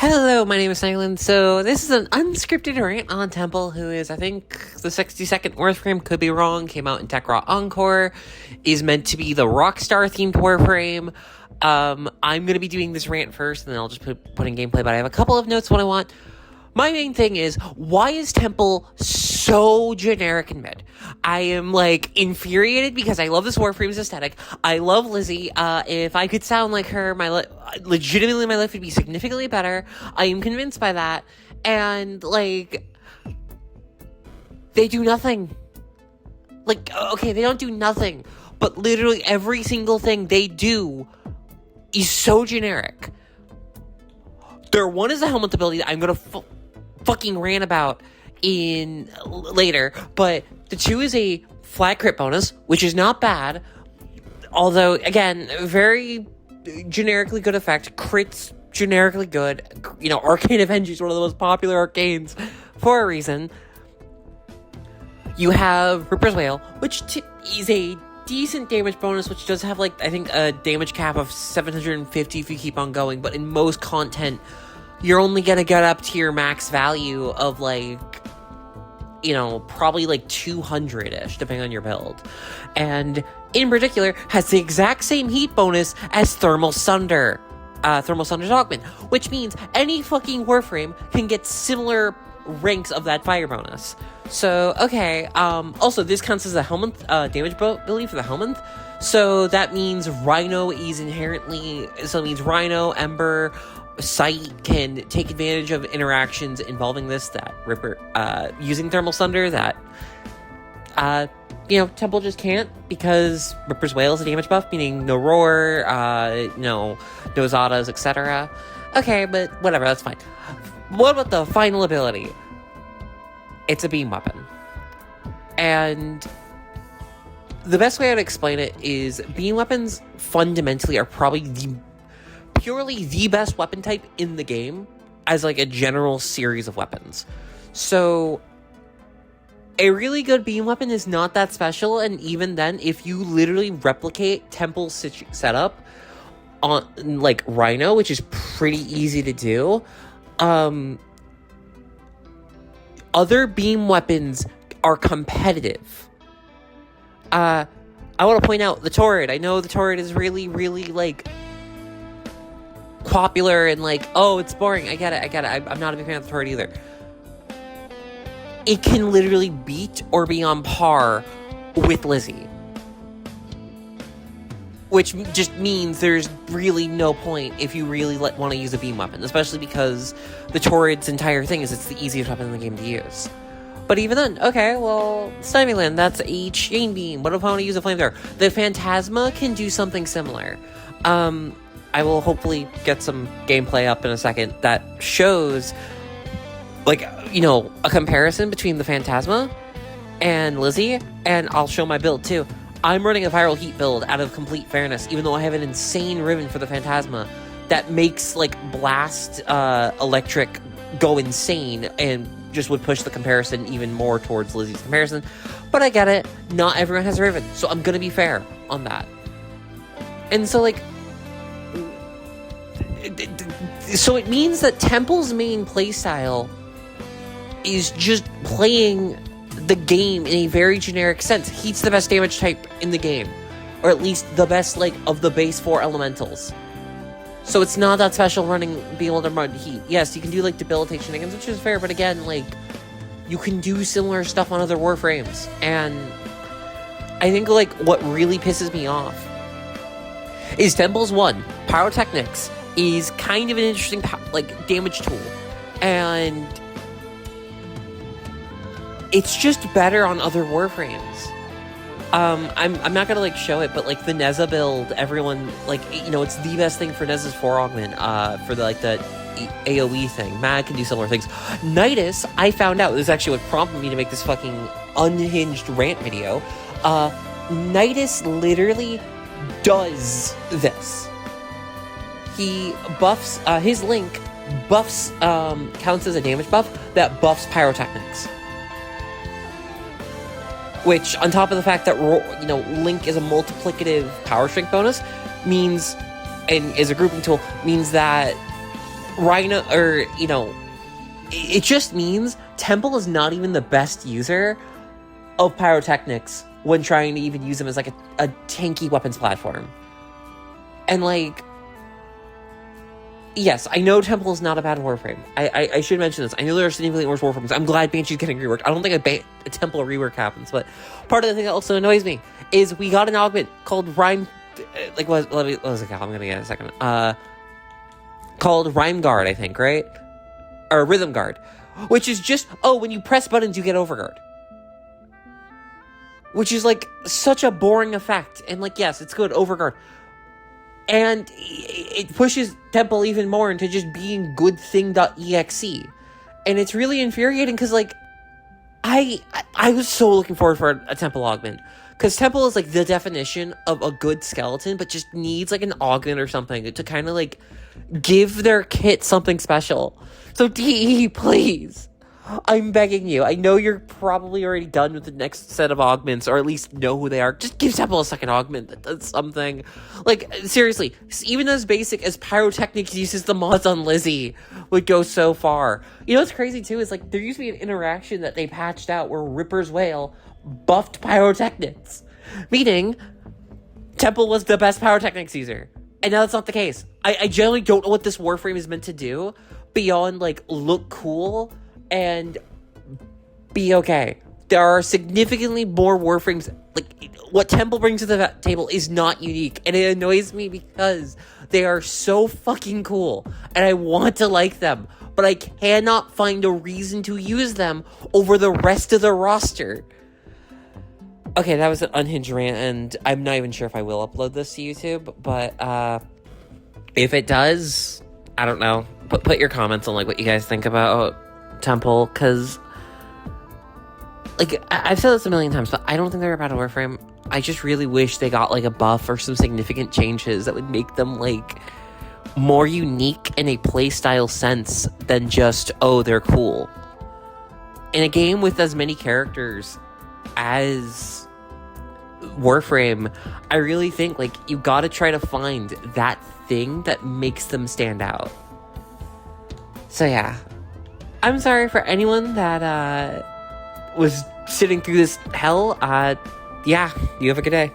Hello, my name is Silent. So this is an unscripted rant on Temple, who is, I think, the 62nd Warframe, could be wrong, came out in Tekrot Encore, is meant to be the Rockstar themed Warframe. I'm going to be doing this rant first, and then I'll just put in gameplay, but I have a couple of notes what I want. My main thing is, why is Temple so generic and mid? I am, infuriated because I love this Warframe's aesthetic. I love Lizzie. If I could sound like her, legitimately my life would be significantly better. I am convinced by that. And, they do nothing. Okay, they don't do nothing. But literally every single thing they do is so generic. Their one is the helmet ability that I'm gonna fucking rant about in later, but the two is a flat crit bonus, which is not bad, although again, very generically good effect. Crits generically good. Arcane Avenge is one of the most popular arcanes for a reason. You have Ripper's Wail, which is a decent damage bonus, which does have I think a damage cap of 750 if you keep on going, but in most content you're only gonna get up to your max value of probably 200-ish, depending on your build. And in particular, has the exact same heat bonus as Thermal Sunder. Thermal Sunder's augment, which means any fucking Warframe can get similar ranks of that fire bonus. So, okay, also this counts as a helmet, damage ability for the helmet. So that means Rhino is Rhino, Ember, Sight can take advantage of interactions involving that Ripper, using Thermal Sunder that, Temple just can't, because Ripper's Wail is a damage buff, meaning no Roar, no Zadas, etc. Okay, but whatever, that's fine. What about the final ability? It's a beam weapon. And the best way I'd explain it is beam weapons fundamentally are probably purely the best weapon type in the game as a general series of weapons. So a really good beam weapon is not that special, and even then, if you literally replicate Temple's setup on Rhino, which is pretty easy to do, other beam weapons are competitive. I want to point out the turret. I know the turret is really, really popular and it's boring. I get it. I'm not a big fan of the turret either. It can literally beat or be on par with Lizzie, which just means there's really no point if you really want to use a beam weapon, especially because the turret's entire thing is it's the easiest weapon in the game to use. But even then, okay, well, Stimulant, that's a chain beam. What if I want to use a flamethrower? The Phantasma can do something similar. I will hopefully get some gameplay up in a second that shows, a comparison between the Phantasma and Lizzie, and I'll show my build too. I'm running a viral heat build out of complete fairness, even though I have an insane ribbon for the Phantasma that makes, Blast, Electric go insane, and just would push the comparison even more towards Lizzie's comparison. But I get it, not everyone has a ribbon, so I'm gonna be fair on that. And so, so it means that Temple's main playstyle is just playing the game in a very generic sense. Heat's the best damage type in the game, or at least the best of the base 4 elementals. So it's not that special being able to run heat. Yes, you can do debilitate shenanigans, which is fair, but again, you can do similar stuff on other Warframes. And I think what really pisses me off is Temple's Pyrotechnics is kind of an interesting damage tool, and it's just better on other Warframes. I'm not gonna show it, but the Neza build, everyone it's the best thing for Neza's 4 augment, for the AoE thing. Mad can do similar things. Nidus, I found out, this is actually what prompted me to make this fucking unhinged rant video. Nidus literally does this. He buffs, his Link buffs, counts as a damage buff that buffs Pyrotechnics. Which, on top of the fact that, Link is a multiplicative power strength bonus, means, and is a grouping tool, means that Rhino, or, it just means Temple is not even the best user of pyrotechnics when trying to even use them as, like, a tanky weapons platform. And, like, yes, I know Temple is not a bad Warframe. I should mention this. I know there are significantly worse Warframes. I'm glad Banshee's getting reworked. I don't think a Temple rework happens, but part of the thing that also annoys me is we got an augment called Rhyme... what was it called? I'm gonna get it in a second. Called Rhyme Guard, I think, right? Or Rhythm Guard. Which is just, when you press buttons, you get Overguard. Which is, like, such a boring effect. And, like, yes, it's good, Overguard. And it pushes Temple even more into just being good thing.exe. And it's really infuriating because, like, I was so looking forward for a Temple augment. Because Temple is, like, the definition of a good skeleton, but just needs, like, an augment or something to kind of, like, give their kit something special. So, DE, please. I'm begging you. I know you're probably already done with the next set of augments, or at least know who they are. Just give Temple a second augment that does something. Like, seriously, even as basic as Pyrotechnics uses the mods on Lizzie would go so far. You know what's crazy, too, is, like, there used to be an interaction that they patched out where Ripper's Whale buffed Pyrotechnics. Meaning, Temple was the best Pyrotechnics user. And now that's not the case. I generally don't know what this Warframe is meant to do beyond, like, look cool and be okay. There are significantly more Warframes. Like, what Temple brings to the table is not unique, and it annoys me because they are so fucking cool, and I want to like them, but I cannot find a reason to use them over the rest of the roster. Okay, that was an unhinged rant, and I'm not even sure if I will upload this to YouTube, but if it does, I don't know. Put your comments on, like, what you guys think about Temple, because, like, I've said this a million times, but I don't think they're a bad Warframe. I just really wish they got, like, a buff or some significant changes that would make them, like, more unique in a playstyle sense than just, they're cool. In a game with as many characters as Warframe, I really think, like, you gotta try to find that thing that makes them stand out. So, yeah. I'm sorry for anyone that was sitting through this hell. Yeah, you have a good day.